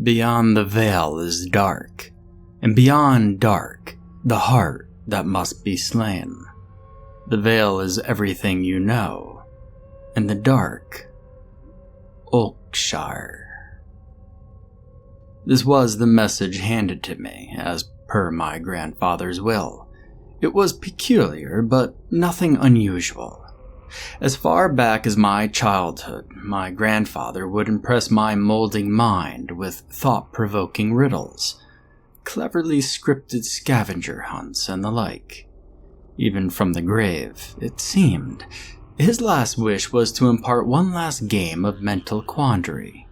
Beyond the veil is dark, and beyond dark, the heart that must be slain. The veil is everything you know, and the dark, Olcshire. This was the message handed to me, as per my grandfather's will. It was peculiar, but nothing unusual. As far back as my childhood, my grandfather would impress my molding mind with thought-provoking riddles, cleverly scripted scavenger hunts, and the like. Even from the grave, it seemed, his last wish was to impart one last game of mental quandary.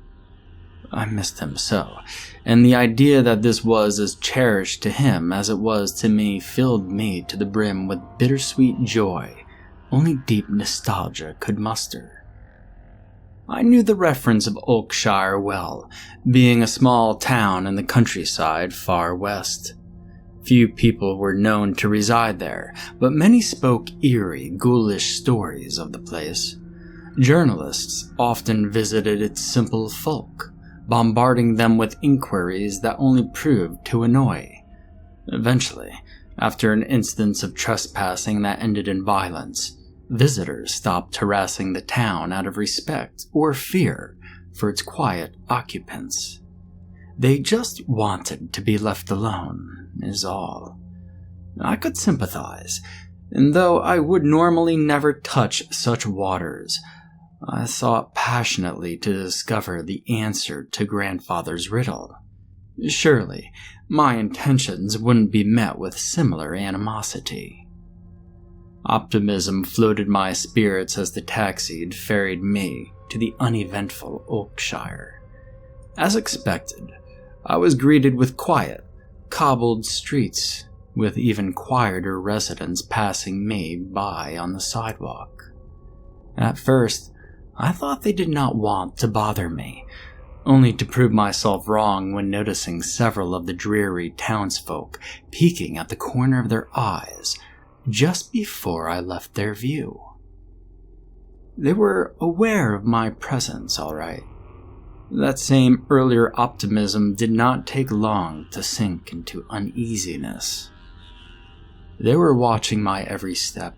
I missed him so, and the idea that this was as cherished to him as it was to me filled me to the brim with bittersweet joy only deep nostalgia could muster. I knew the reference of Olcshire well, being a small town in the countryside far west. Few people were known to reside there, but many spoke eerie, ghoulish stories of the place. Journalists often visited its simple folk, bombarding them with inquiries that only proved to annoy. Eventually, after an instance of trespassing that ended in violence, visitors stopped harassing the town out of respect or fear for its quiet occupants. They just wanted to be left alone, is all. I could sympathize, and though I would normally never touch such waters, I sought passionately to discover the answer to grandfather's riddle. Surely, my intentions wouldn't be met with similar animosity. Optimism floated my spirits as the taxi ferried me to the uneventful Olcshire. As expected, I was greeted with quiet, cobbled streets, with even quieter residents passing me by on the sidewalk. At first, I thought they did not want to bother me, only to prove myself wrong when noticing several of the dreary townsfolk peeking at the corner of their eyes just before I left their view. They were aware of my presence, all right. That same earlier optimism did not take long to sink into uneasiness. They were watching my every step,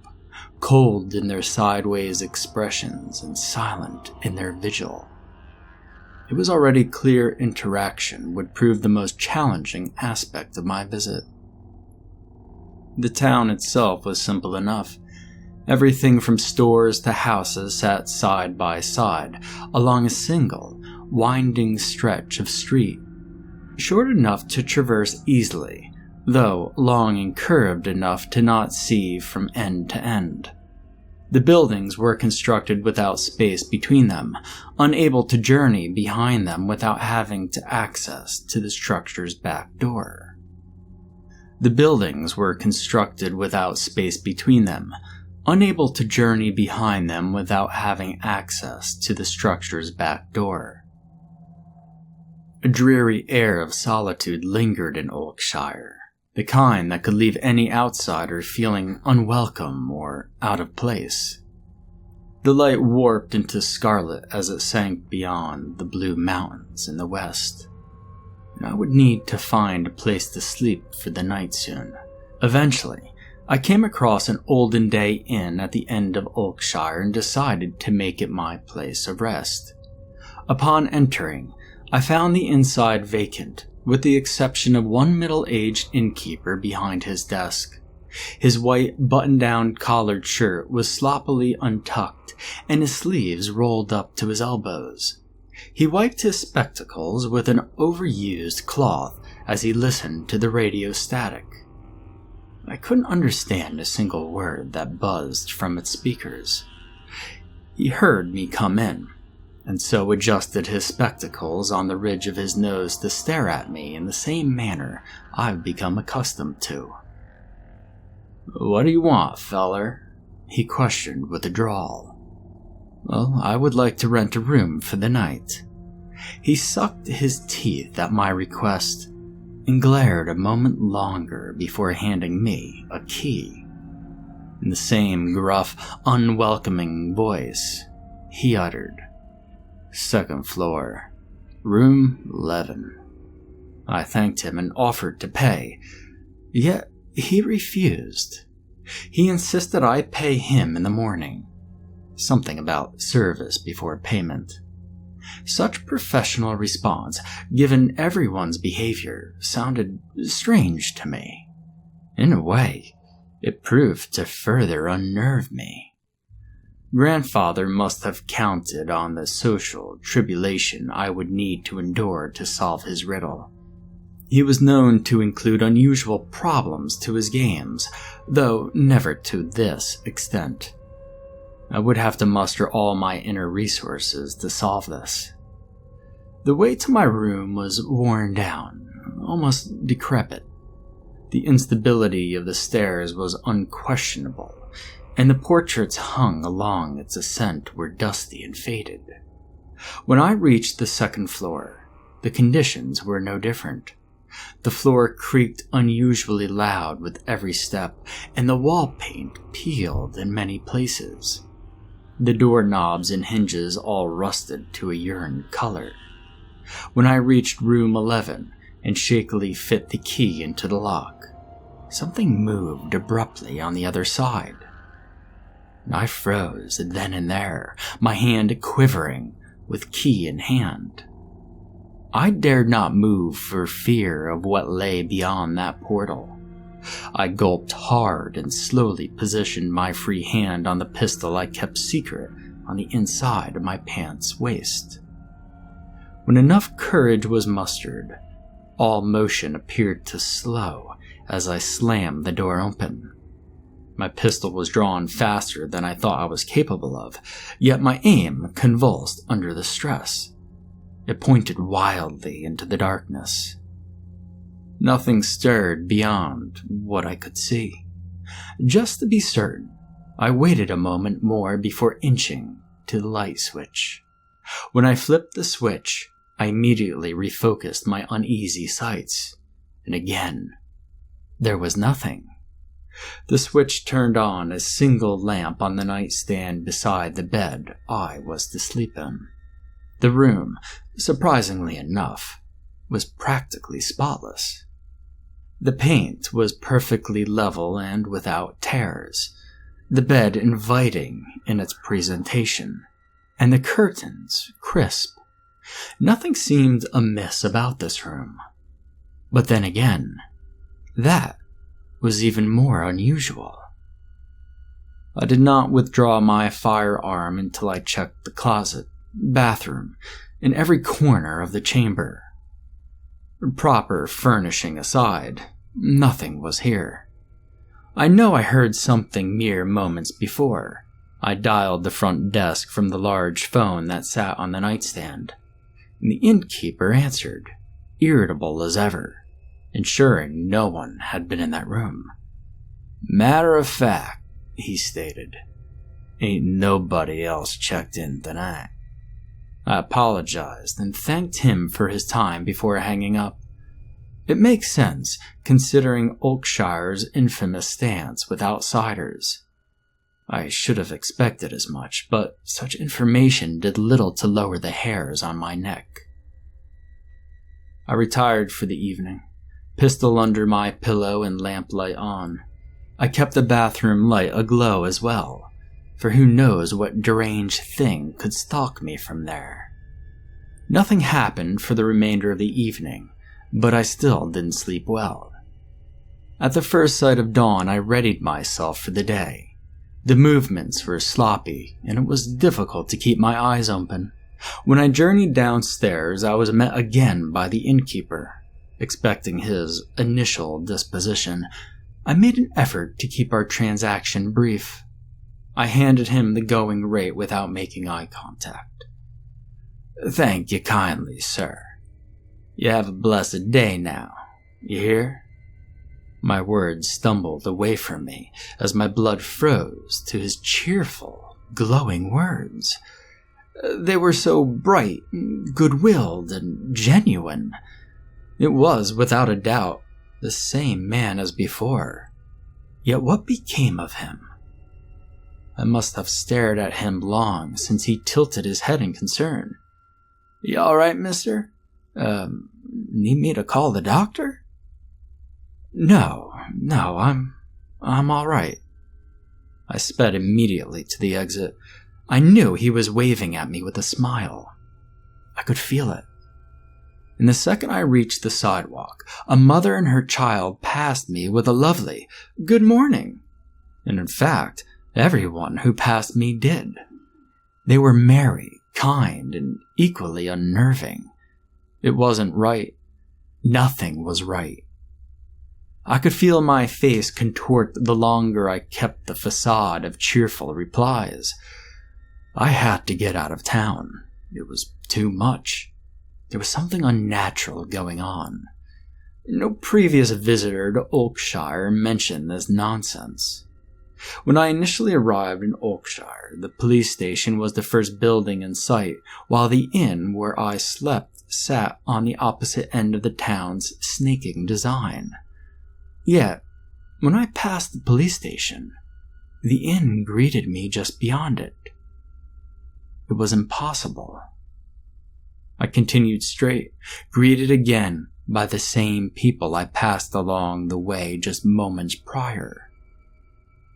cold in their sideways expressions and silent in their vigil. It was already clear interaction would prove the most challenging aspect of my visit. The town itself was simple enough. Everything from stores to houses sat side by side along a single, winding stretch of street, short enough to traverse easily, though long and curved enough to not see from end to end. The buildings were constructed without space between them, unable to journey behind them without having to access to the structure's back door. The buildings were constructed without space between them, unable to journey behind them without having access to the structure's back door. A dreary air of solitude lingered in Olcshire, the kind that could leave any outsider feeling unwelcome or out of place. The light warped into scarlet as it sank beyond the blue mountains in the west. I would need to find a place to sleep for the night soon. Eventually, I came across an olden day inn at the end of Olcshire and decided to make it my place of rest. Upon entering, I found the inside vacant, with the exception of one middle-aged innkeeper behind his desk. His white button-down collared shirt was sloppily untucked, and his sleeves rolled up to his elbows. He wiped his spectacles with an overused cloth as he listened to the radio static. I couldn't understand a single word that buzzed from its speakers. He heard me come in, and so adjusted his spectacles on the ridge of his nose to stare at me in the same manner I've become accustomed to. "What do you want, feller?" he questioned with a drawl. "Well, I would like to rent a room for the night." He sucked his teeth at my request and glared a moment longer before handing me a key. In the same gruff, unwelcoming voice, he uttered, "Second floor, room 11. I thanked him and offered to pay, yet he refused. He insisted I pay him in the morning. Something about service before payment. Such professional response, given everyone's behavior, sounded strange to me. In a way, it proved to further unnerve me. Grandfather must have counted on the social tribulation I would need to endure to solve his riddle. He was known to include unusual problems to his games, though never to this extent. I would have to muster all my inner resources to solve this. The way to my room was worn down, almost decrepit. The instability of the stairs was unquestionable, and the portraits hung along its ascent were dusty and faded. When I reached the second floor, the conditions were no different. The floor creaked unusually loud with every step, and the wall paint peeled in many places. The doorknobs and hinges all rusted to a urine color. When I reached room 11 and shakily fit the key into the lock, something moved abruptly on the other side. I froze then and there, my hand quivering, with key in hand. I dared not move for fear of what lay beyond that portal. I gulped hard and slowly positioned my free hand on the pistol I kept secret on the inside of my pants waist. When enough courage was mustered, all motion appeared to slow as I slammed the door open. My pistol was drawn faster than I thought I was capable of, yet my aim convulsed under the stress. It pointed wildly into the darkness. Nothing stirred beyond what I could see. Just to be certain, I waited a moment more before inching to the light switch. When I flipped the switch, I immediately refocused my uneasy sights, and again, there was nothing. The switch turned on a single lamp on the nightstand beside the bed I was to sleep in. The room, surprisingly enough, was practically spotless. The paint was perfectly level and without tears, the bed inviting in its presentation, and the curtains crisp. Nothing seemed amiss about this room. But then again, that was even more unusual. I did not withdraw my firearm until I checked the closet, bathroom, and every corner of the chamber. Proper furnishing aside, nothing was here. I know I heard something mere moments before. I dialed the front desk from the large phone that sat on the nightstand, and the innkeeper answered, irritable as ever, ensuring no one had been in that room. "Matter of fact," he stated, "ain't nobody else checked in tonight." I apologized and thanked him for his time before hanging up. It makes sense, considering Olcshire's infamous stance with outsiders. I should have expected as much, but such information did little to lower the hairs on my neck. I retired for the evening, pistol under my pillow and lamplight on. I kept the bathroom light aglow as well, for who knows what deranged thing could stalk me from there. Nothing happened for the remainder of the evening, but I still didn't sleep well. At the first sight of dawn, I readied myself for the day. The movements were sloppy, and it was difficult to keep my eyes open. When I journeyed downstairs, I was met again by the innkeeper. Expecting his initial disposition, I made an effort to keep our transaction brief. I handed him the going rate without making eye contact. "Thank you kindly, sir. You have a blessed day now. You hear?" My words stumbled away from me as my blood froze to his cheerful, glowing words. They were so bright, good-willed, and genuine. It was, without a doubt, the same man as before. Yet what became of him? I must have stared at him long, since he tilted his head in concern. "You all right, mister?" Need me to call the doctor?" No, I'm all right." I sped immediately to the exit. I knew he was waving at me with a smile. I could feel it. And the second I reached the sidewalk, a mother and her child passed me with a lovely "Good morning." And in fact, everyone who passed me did. They were merry, kind, and equally unnerving. It wasn't right. Nothing was right. I could feel my face contort the longer I kept the facade of cheerful replies. I had to get out of town. It was too much. There was something unnatural going on. No previous visitor to Olcshire mentioned this nonsense. When I initially arrived in Olcshire, the police station was the first building in sight, while the inn where I slept sat on the opposite end of the town's snaking design. Yet, when I passed the police station, the inn greeted me just beyond it. It was impossible. I continued straight, greeted again by the same people I passed along the way just moments prior.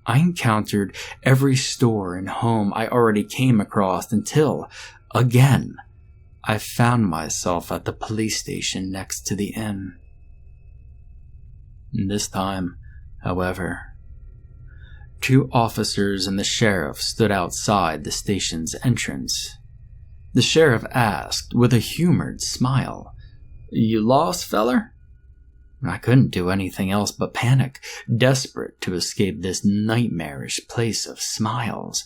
I encountered every store and home I already came across until, again, I found myself at the police station next to the inn. This time, however, 2 officers and the sheriff stood outside the station's entrance. The sheriff asked with a humored smile, "You lost, feller?" I couldn't do anything else but panic, desperate to escape this nightmarish place of smiles.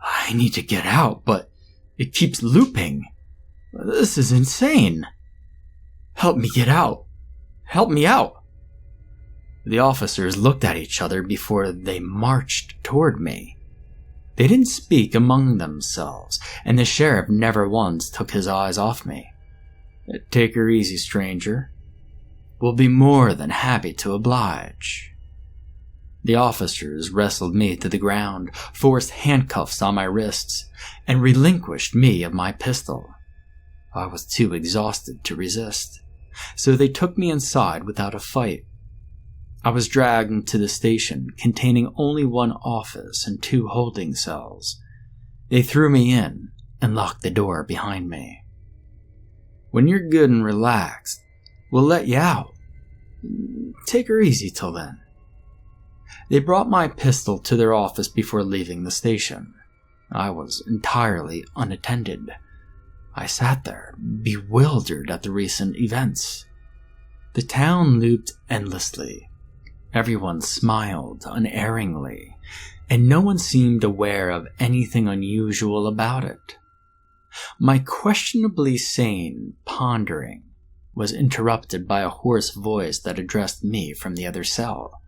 "I need to get out, but it keeps looping. This is insane. Help me get out. Help me out." The officers looked at each other before they marched toward me. They didn't speak among themselves, and the sheriff never once took his eyes off me. "Take her easy, stranger. We'll be more than happy to oblige." The officers wrestled me to the ground, forced handcuffs on my wrists, and relinquished me of my pistol. I was too exhausted to resist, so they took me inside without a fight. I was dragged into the station, containing only 1 office and 2 holding cells. They threw me in and locked the door behind me. "When you're good and relaxed, we'll let you out. Take her easy till then." They brought my pistol to their office before leaving the station. I was entirely unattended. I sat there, bewildered at the recent events. The town looped endlessly. Everyone smiled unerringly, and no one seemed aware of anything unusual about it. My questionably sane pondering was interrupted by a hoarse voice that addressed me from the other cell.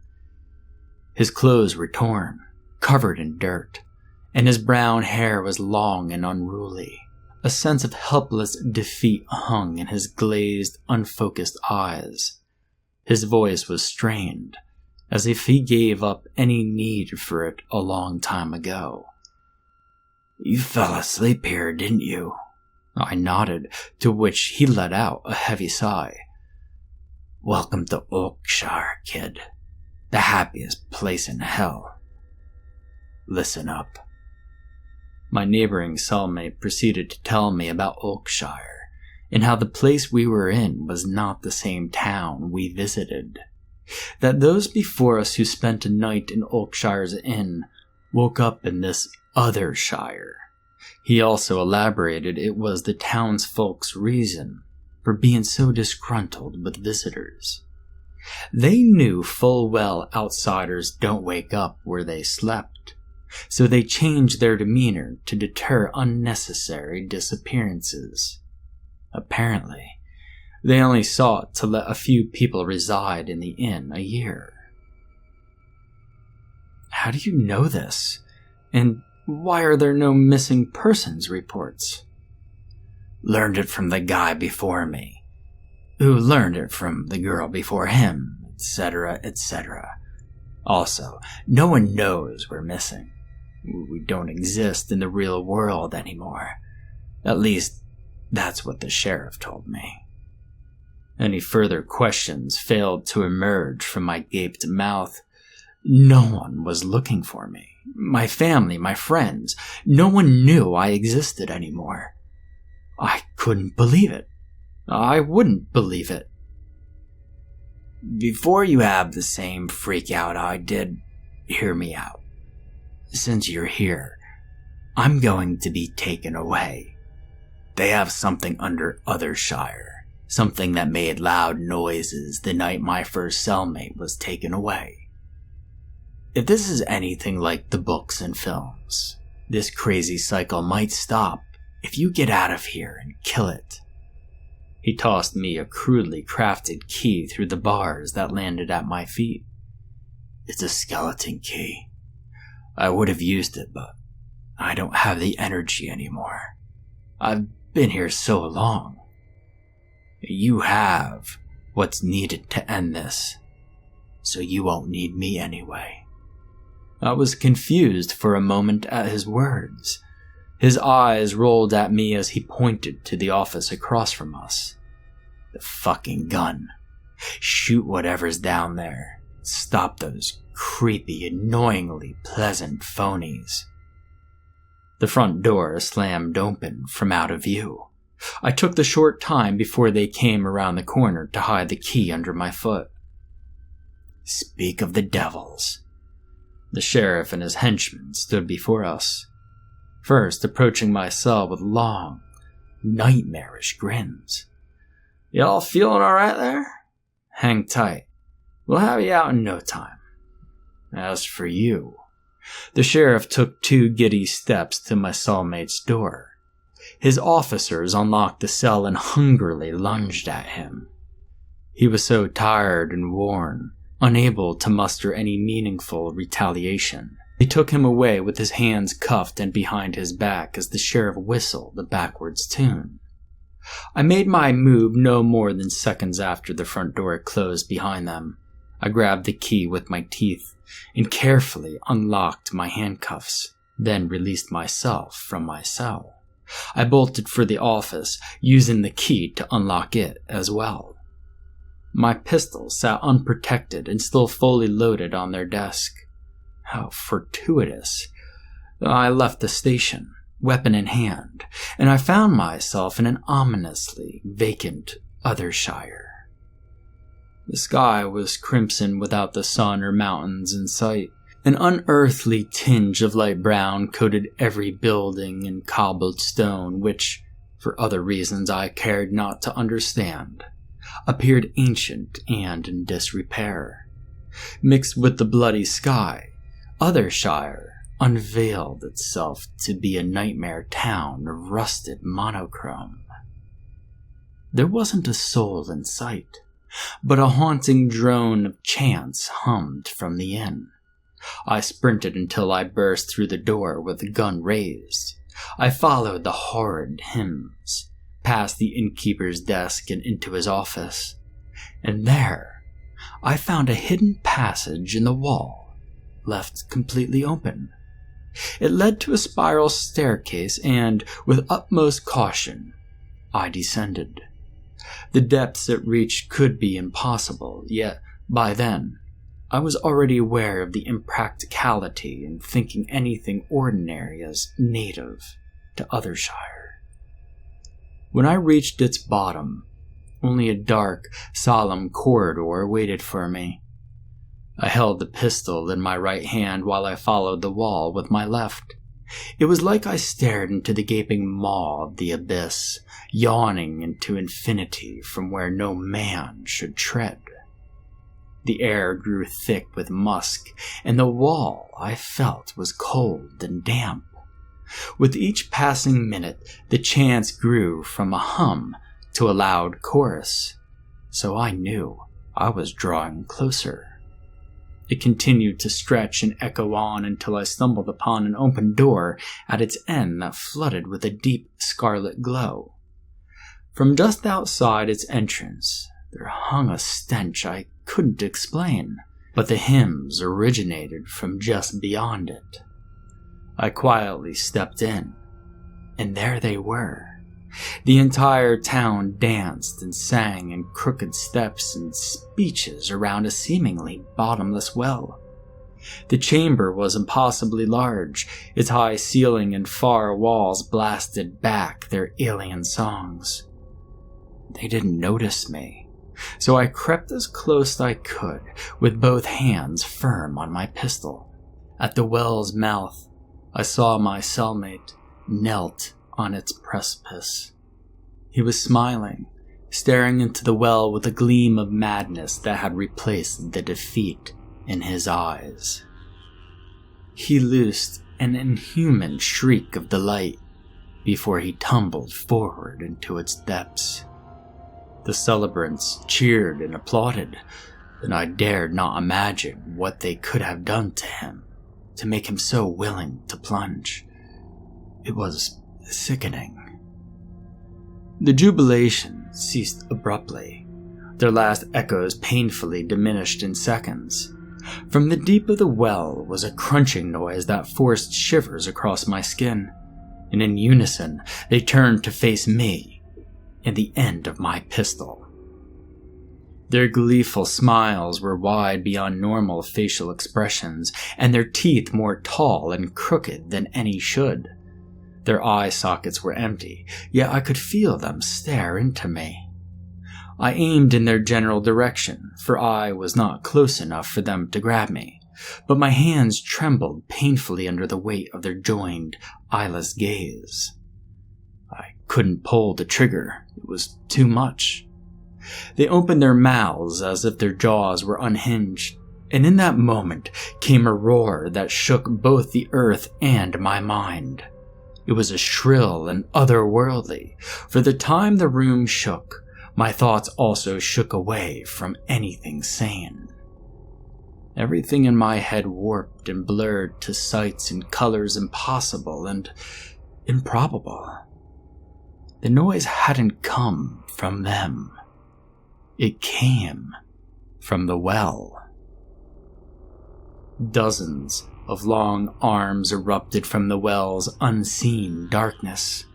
His clothes were torn, covered in dirt, and his brown hair was long and unruly. A sense of helpless defeat hung in his glazed, unfocused eyes. His voice was strained, as if he gave up any need for it a long time ago. "You fell asleep here, didn't you?" I nodded, to which he let out a heavy sigh. "Welcome to Olcshire, kid. The happiest place in hell. Listen up." My neighboring cellmate proceeded to tell me about Olcshire, and how the place we were in was not the same town we visited. That those before us who spent a night in Olkshire's inn woke up in this other shire. He also elaborated it was the townsfolk's reason for being so disgruntled with visitors. They knew full well outsiders don't wake up where they slept, so they changed their demeanor to deter unnecessary disappearances. Apparently, they only sought to let a few people reside in the inn a year. "How do you know this? And why are there no missing persons reports?" "Learned it from the guy before me, who learned it from the girl before him, etc., etc. Also, no one knows we're missing. We don't exist in the real world anymore. At least, that's what the sheriff told me." Any further questions failed to emerge from my gaped mouth. No one was looking for me. My family, my friends, no one knew I existed anymore. I couldn't believe it. I wouldn't believe it. Before you have the same freak out I did, hear me out. Since you're here, I'm going to be taken away. They have something under Othershire, something that made loud noises the night my first cellmate was taken away. If this is anything like the books and films, this crazy cycle might stop if you get out of here and kill it. He tossed me a crudely crafted key through the bars that landed at my feet. It's a skeleton key. I would have used it, but I don't have the energy anymore. I've been here so long. You have what's needed to end this, so you won't need me anyway. I was confused for a moment at his words. His eyes rolled at me as he pointed to the office across from us. The fucking gun. Shoot whatever's down there. Stop those creepy, annoyingly pleasant phonies. The front door slammed open from out of view. I took the short time before they came around the corner to hide the key under my foot. Speak of the devils. The sheriff and his henchmen stood before us, first approaching my cell with long, nightmarish grins. Y'all feeling alright there? Hang tight. We'll have you out in no time. As for you, the sheriff took 2 giddy steps to my cellmate's door. His officers unlocked the cell and hungrily lunged at him. He was so tired and worn, unable to muster any meaningful retaliation. They took him away with his hands cuffed and behind his back as the sheriff whistled a backwards tune. I made my move no more than seconds after the front door closed behind them. I grabbed the key with my teeth and carefully unlocked my handcuffs, then released myself from my cell. I bolted for the office, using the key to unlock it as well. My pistol sat unprotected and still fully loaded on their desk. How fortuitous. I left the station, weapon in hand, and I found myself in an ominously vacant Othershire. The sky was crimson without the sun or mountains in sight. An unearthly tinge of light brown coated every building and cobbled stone which, for other reasons I cared not to understand, appeared ancient and in disrepair. Mixed with the bloody sky, Othershire unveiled itself to be a nightmare town of rusted monochrome. There wasn't a soul in sight, but a haunting drone of chants hummed from the inn. I sprinted until I burst through the door with the gun raised. I followed the horrid hymns, past the innkeeper's desk and into his office. And there, I found a hidden passage in the wall, left completely open. It led to a spiral staircase and, with utmost caution, I descended. The depths it reached could be impossible, yet, by then, I was already aware of the impracticality in thinking anything ordinary as native to Othershire. When I reached its bottom, only a dark, solemn corridor waited for me. I held the pistol in my right hand while I followed the wall with my left. It was like I stared into the gaping maw of the abyss, yawning into infinity from where no man should tread. The air grew thick with musk, and the wall, I felt, was cold and damp. With each passing minute, the chants grew from a hum to a loud chorus, so I knew I was drawing closer. It continued to stretch and echo on until I stumbled upon an open door at its end that flooded with a deep scarlet glow. From just outside its entrance, there hung a stench I couldn't explain, but the hymns originated from just beyond it. I quietly stepped in, and there they were, The entire town danced and sang in crooked steps and speeches around a seemingly bottomless well. The chamber was impossibly large. Its high ceiling and far walls blasted back their alien songs. They didn't notice me, so I crept as close as I could, with both hands firm on my pistol. At the well's mouth, I saw my cellmate knelt on its precipice. He was smiling, staring into the well with a gleam of madness that had replaced the defeat in his eyes. He loosed an inhuman shriek of delight before he tumbled forward into its depths. The celebrants cheered and applauded, and I dared not imagine what they could have done to him to make him so willing to plunge. It was sickening. The jubilation ceased abruptly, their last echoes painfully diminished in seconds. From the deep of the well was a crunching noise that forced shivers across my skin, and in unison they turned to face me and the end of my pistol. Their gleeful smiles were wide beyond normal facial expressions, and their teeth more tall and crooked than any should. Their eye sockets were empty, yet I could feel them stare into me. I aimed in their general direction, for I was not close enough for them to grab me, but my hands trembled painfully under the weight of their joined, eyeless gaze. I couldn't pull the trigger. It was too much. They opened their mouths as if their jaws were unhinged, and in that moment came a roar that shook both the earth and my mind. It was a shrill and otherworldly. For the time the room shook, my thoughts also shook away from anything sane. Everything in my head warped and blurred to sights and colors impossible and improbable. The noise hadn't come from them. It came from the well. Dozens of long arms erupted from the well's unseen darkness.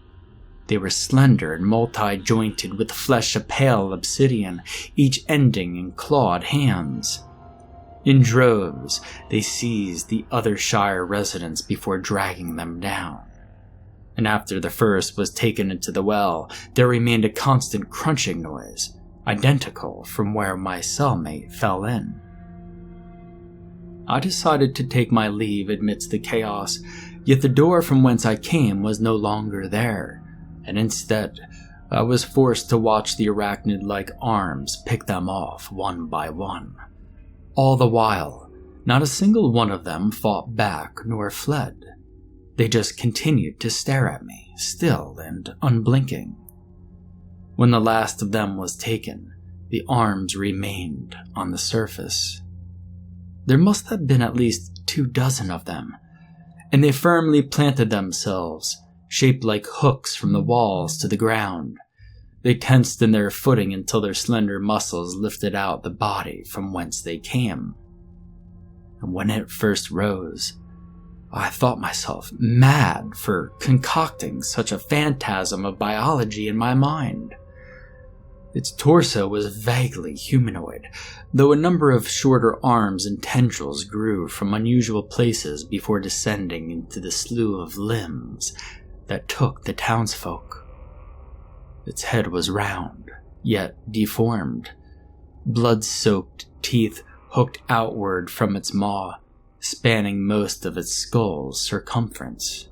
They were slender and multi-jointed with flesh of pale obsidian, each ending in clawed hands. In droves, they seized the other Shire residents before dragging them down. And after the first was taken into the well, there remained a constant crunching noise, identical from where my cellmate fell in. I decided to take my leave amidst the chaos, yet the door from whence I came was no longer there, and instead I was forced to watch the arachnid-like arms pick them off one by one. All the while, not a single one of them fought back nor fled. They just continued to stare at me, still and unblinking. When the last of them was taken, the arms remained on the surface. There must have been at least 24 of them, and they firmly planted themselves, shaped like hooks from the walls to the ground. They tensed in their footing until their slender muscles lifted out the body from whence they came. And when it first rose, I thought myself mad for concocting such a phantasm of biology in my mind. Its torso was vaguely humanoid, though a number of shorter arms and tendrils grew from unusual places before descending into the slew of limbs that took the townsfolk. Its head was round, yet deformed. Blood-soaked teeth hooked outward from its maw, spanning most of its skull's circumference.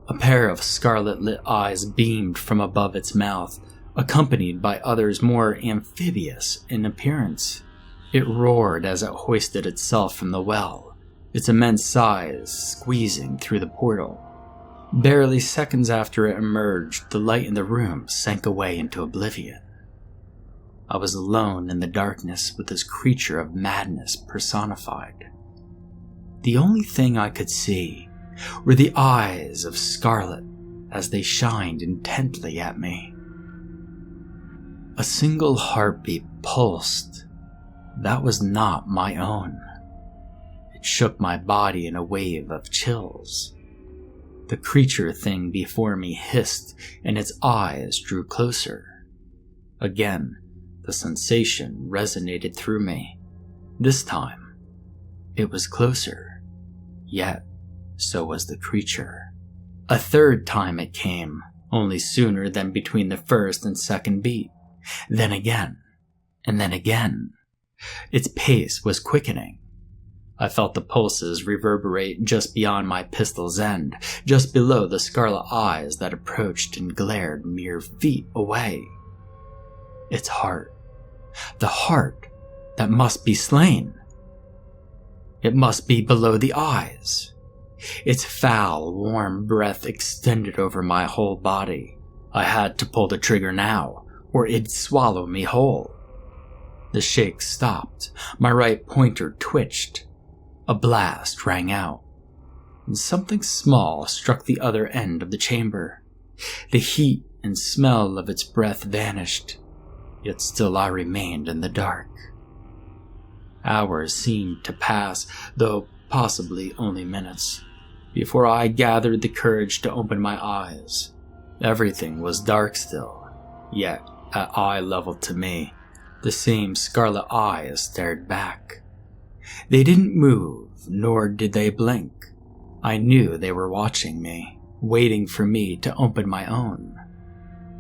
A pair of scarlet-lit eyes beamed from above its mouth, accompanied by others more amphibious in appearance. It roared as it hoisted itself from the well, its immense size squeezing through the portal. Barely seconds after it emerged, the light in the room sank away into oblivion. I was alone in the darkness with this creature of madness personified. The only thing I could see were the eyes of scarlet as they shined intently at me. A single heartbeat pulsed. That was not my own. It shook my body in a wave of chills. The creature thing before me hissed, and its eyes drew closer. Again, the sensation resonated through me. This time, it was closer. Yet, so was the creature. A third time it came, only sooner than between the first and second beat. Then again, and then again. Its pace was quickening. I felt the pulses reverberate just beyond my pistol's end, just below the scarlet eyes that approached and glared mere feet away. Its heart. The heart that must be slain. It must be below the eyes. Its foul, warm breath extended over my whole body. I had to pull the trigger now, or it'd swallow me whole. The shake stopped. My right pointer twitched. A blast rang out, and something small struck the other end of the chamber. The heat and smell of its breath vanished, yet still I remained in the dark. Hours seemed to pass, though possibly only minutes, before I gathered the courage to open my eyes. Everything was dark still, yet at eye level to me, the same scarlet eyes stared back. They didn't move, nor did they blink. I knew they were watching me, waiting for me to open my own.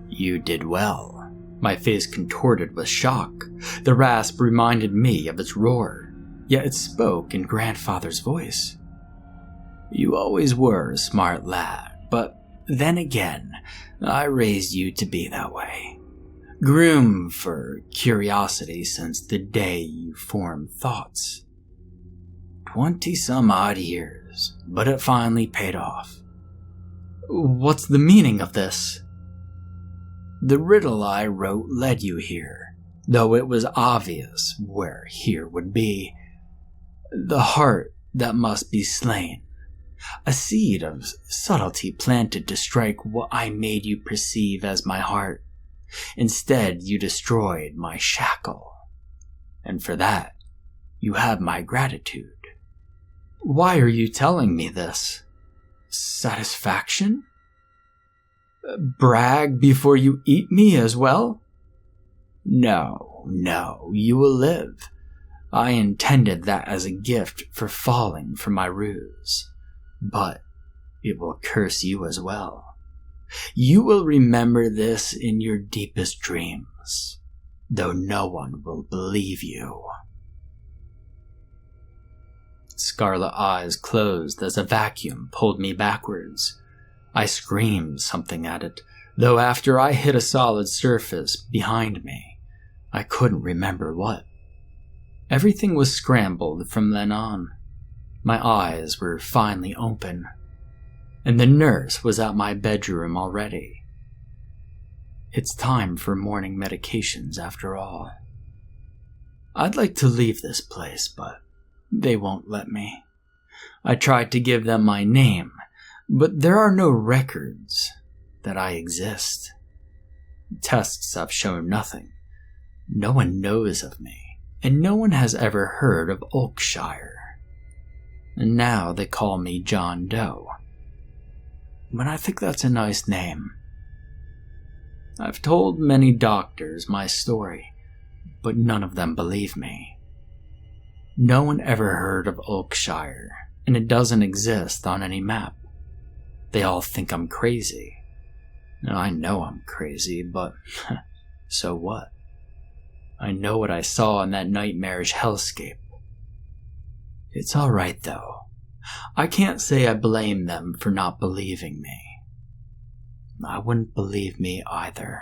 You did well. My face contorted with shock. The rasp reminded me of its roar, yet it spoke in grandfather's voice. You always were a smart lad, but then again, I raised you to be that way. Groomed for curiosity since the day you formed thoughts. 20-some-odd years, but it finally paid off. What's the meaning of this? The riddle I wrote led you here, though it was obvious where here would be. The heart that must be slain. A seed of subtlety planted to strike what I made you perceive as my heart. Instead, you destroyed my shackle. And for that, you have my gratitude. Why are you telling me this? Satisfaction? Brag before you eat me as well? No, you will live. I intended that as a gift for falling for my ruse. But it will curse you as well. You will remember this in your deepest dreams, though no one will believe you. Scarlet eyes closed as a vacuum pulled me backwards. I screamed something at it, though after I hit a solid surface behind me, I couldn't remember what. Everything was scrambled from then on. My eyes were finally open, and the nurse was at my bedroom already. It's time for morning medications after all. I'd like to leave this place, but they won't let me. I tried to give them my name, but there are no records that I exist. Tests have shown nothing. No one knows of me, and no one has ever heard of Olcshire. And now they call me John Doe. But I think that's a nice name. I've told many doctors my story, but none of them believe me. No one ever heard of Olcshire, and it doesn't exist on any map. They all think I'm crazy. And I know I'm crazy, but so what? I know what I saw in that nightmarish hellscape. It's all right, though. I can't say I blame them for not believing me. I wouldn't believe me either.